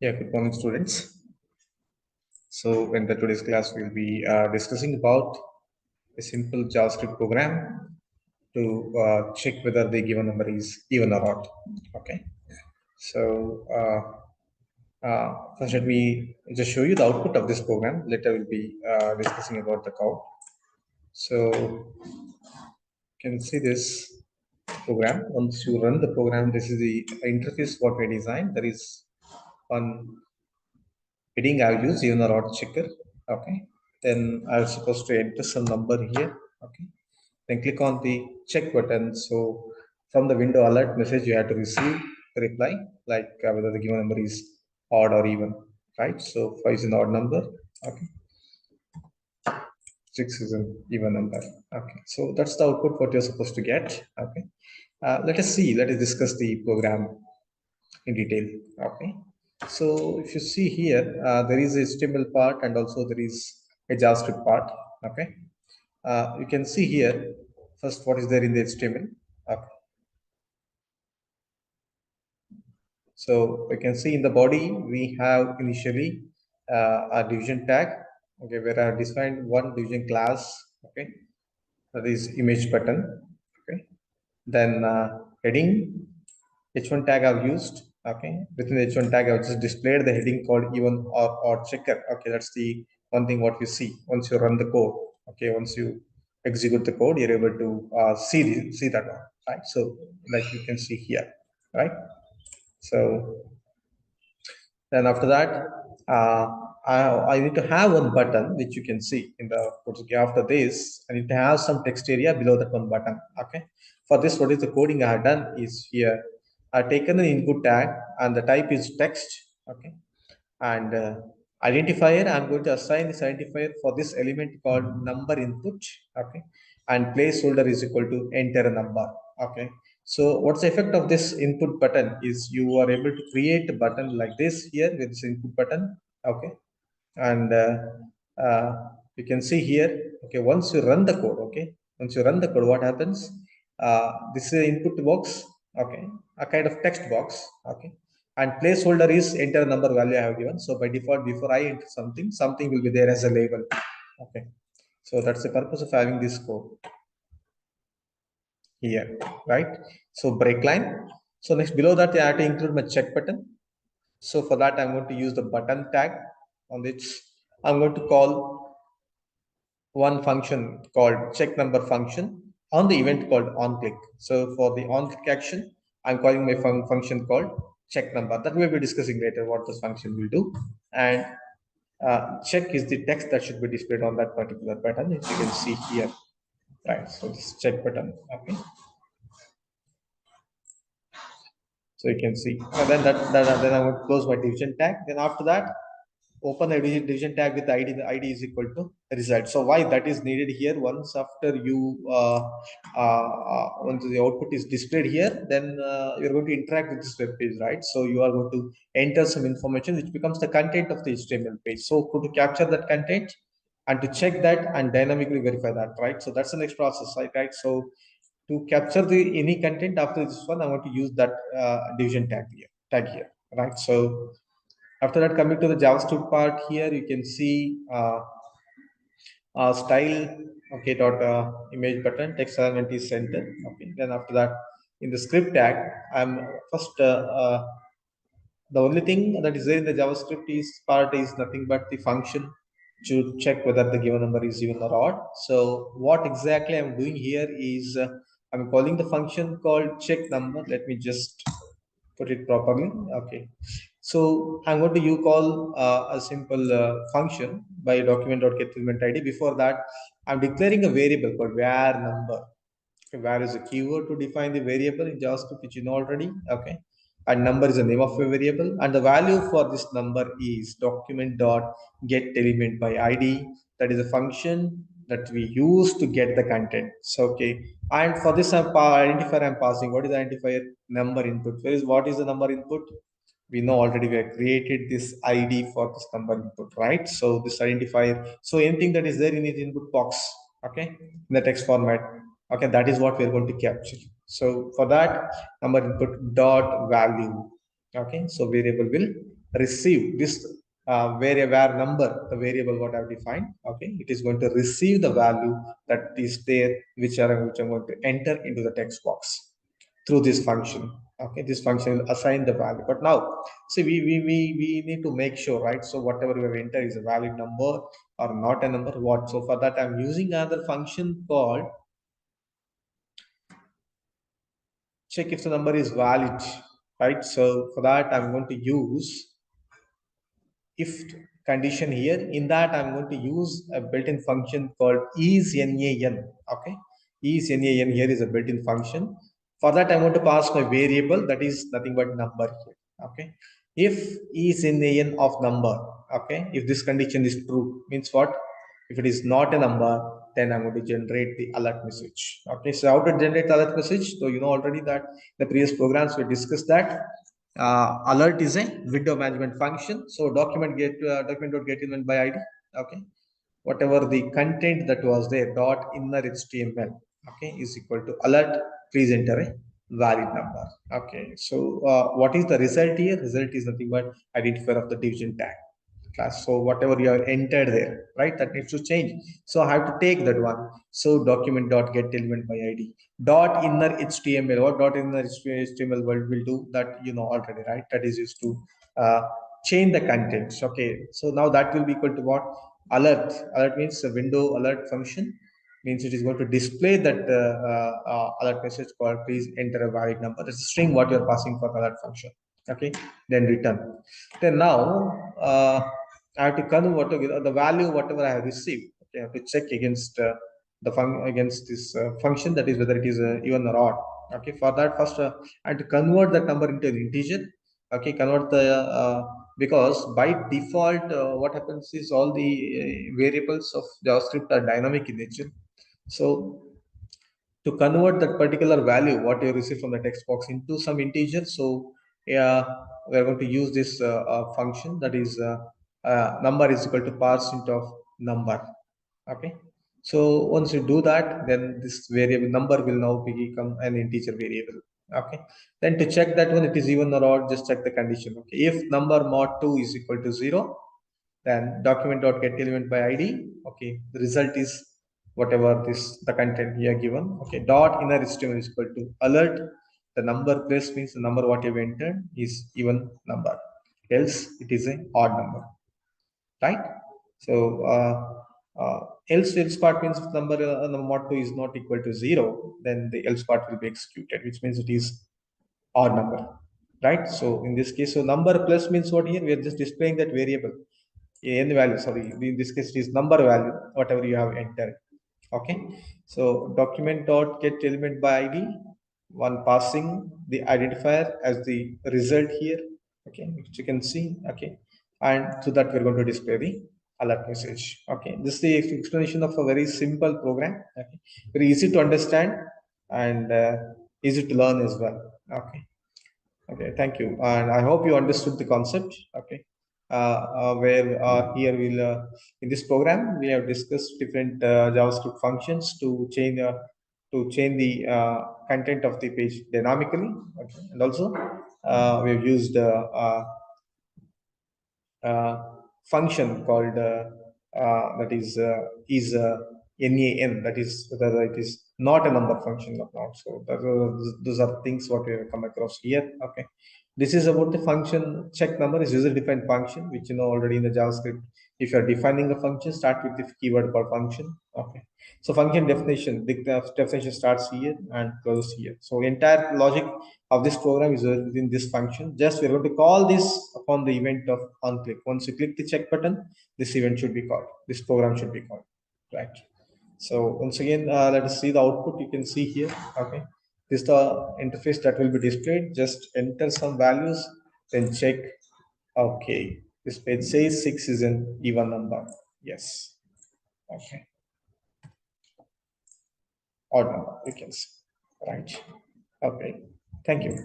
Yeah, good morning, students. So, in the today's class, we'll be discussing about a simple JavaScript program to check whether the given number is even or not. Okay. So, first, let me just show you the output of this program. Later, we'll be discussing about the code. So, you can see this program. Once you run the program, this is the interface what we designed. There is one heading I'll use even or odd checker. Okay. Then I'm supposed to enter some number here. Okay. Then click on the check button. So from the window alert message, you have to receive the reply like whether the given number is odd or even, right? So 5 is an odd number. Okay. 6 is an even number. Okay. So that's the output what you're supposed to get. Okay. Let us see. Let us discuss the program in detail. Okay. So if you see here, there is a HTML part and also there is a JavaScript part. Okay. You can see here first what is there in the HTML. Okay. So you can see in the body we have initially a division tag. Okay, where I have defined one division class. Okay, that is image button. Okay, then heading h1 tag I've used. Okay, within the h1 tag I've just displayed the heading called even or odd checker. Okay, that's the one thing what you see once you run the code. Okay, once you execute the code, you're able to see that one, right? So like you can see here, right? So then after that, I need to have one button which you can see in the after this. I need to have some text area below that one button. Okay. For this, what is the coding I have done is here. I've taken an input tag and the type is text. Okay. And identifier, I'm going to assign this identifier for this element called number input. Okay. And placeholder is equal to enter a number. Okay. So what's the effect of this input button is you are able to create a button like this here with this input button. Okay. And you can see here, okay, once you run the code, okay, once you run the code, what happens? This is an input box, okay, a kind of text box, okay, and placeholder is enter number value I have given. So by default, before I enter something, something will be there as a label, okay. So that's the purpose of having this code here, right? So break line. So next below that, I have to include my check button. So for that, I'm going to use the button tag on which I'm going to call one function called check number function on the event called on click. So for the on click action, I'm calling my function called check number. That we'll be discussing later what this function will do. And check is the text that should be displayed on that particular button, as you can see here. Right. So this check button. Okay. So you can see. And then then I would close my division tag. Then after that, open the division tag with ID. The ID is equal to result. So why that is needed here? Once after you once the output is displayed here, then you're going to interact with this web page, right? So you are going to enter some information which becomes the content of the HTML page. So to capture that content and to check that and dynamically verify that, right? So that's the next process, right? So to capture the any content after this one, I want to use that division tag here, right? So after that, coming to the JavaScript part here, you can see style, okay, dot image button, text element is center. Okay, then after that, in the script tag, I'm first the only thing that is there in the JavaScript is part is nothing but the function to check whether the given number is even or odd. So what exactly I'm doing here is I'm calling the function called check number. Let me just put it properly. Okay. So I'm going to you call a simple function by document.getElementID. Before that, I'm declaring a variable called var number. Var is a keyword to define the variable in JavaScript, which you know already. Okay. And number is the name of a variable. And the value for this number is document.getElement by ID. That is a function that we use to get the content. So, okay. And for this identifier I'm passing, what is the identifier? Number input. Where is what is the number input? We know already we have created this ID for this number input, right? So this identifier, so anything that is there in the input box, okay, in the text format, okay, that is what we're going to capture. So for that, number input dot value, okay, so variable will receive this where number, the variable what I've defined. Okay, it is going to receive the value that is there, which I'm going to enter into the text box through this function. Okay, this function will assign the value. But now, see, we need to make sure, right? So whatever we have entered is a valid number or not a number. What? So for that, I'm using another function called check if the number is valid, right? So for that, I'm going to use if condition here. In that, I'm going to use a built-in function called isNaN. Okay, isNaN here is a built-in function. For that, I'm going to pass my variable that is nothing but number here. Okay, if isNaN of number, okay, if this condition is true, means what? If it is not a number, then I'm going to generate the alert message. Okay, so how to generate the alert message? So you know already that the previous programs we discussed that alert is a window management function. So document.get element by ID. Okay, whatever the content that was there dot inner HTML, okay, is equal to alert. Please enter a valid number. Okay, so what is the result here? Result is nothing but identifier of the division tag class. So whatever you have entered there, right, that needs to change. So I have to take that one. So document dot get element by ID dot inner HTML. What dot inner HTML will do that, you know already, right? That is used to uh, change the contents. Okay, so now that will be equal to what? Alert. Alert means a window alert function, means it is going to display that alert message called please enter a valid number. That's a string what you're passing for alert function. Okay, then return. Then now I have to convert the value whatever I have received. Okay, I have to check against against this function, that is whether it is even or odd. Okay, for that first I have to convert that number into an integer. Okay, convert the because by default what happens is all the variables of JavaScript are dynamic in nature. So to convert that particular value what you receive from the text box into some integer, so yeah, we are going to use this function, that is number is equal to parse int of number. Okay, so once you do that, then this variable number will now become an integer variable. Okay, then to check that one it is even or odd, just check the condition. Okay, if number mod 2 is equal to 0, then document.get element by ID. Okay, the result is whatever this the content here given. Okay, dot inner HTML is equal to alert. The number place means the number what you've entered is even number, else it is an odd number, right? So uh, else part means if number mod 2 is not equal to 0, then the else part will be executed, which means it is odd number, right? So in this case, so number plus means what? Here we are just displaying that variable n value, sorry, in this case it is number value whatever you have entered. Okay, so document dot get element by ID, one passing the identifier as the result here. Okay, which you can see. Okay, and so that we're going to display the alert message. Okay, this is the explanation of a very simple program. Okay, very easy to understand and easy to learn as well. Okay. Okay, thank you. And I hope you understood the concept. Okay. Where here we'll in this program we have discussed different JavaScript functions to change the content of the page dynamically. Okay. And also we've used function called that is NaN, that is whether it is not a number function or not. So those are things what we have come across here. Okay, this is about the function check number is user defined function, which you know already in the JavaScript. If you are defining a function, start with the keyword called function. Okay, so function definition, the definition starts here and closes here. So entire logic of this program is within this function. Just we're going to call this upon the event of on click. Once you click the check button, this event should be called. This program should be called, right? So once again, let us see the output. You can see here. Okay, this is the interface that will be displayed. Just enter some values, then check. Okay, this page says 6 is an even number. Yes. Okay. Odd number. You can see. Right. Okay. Thank you.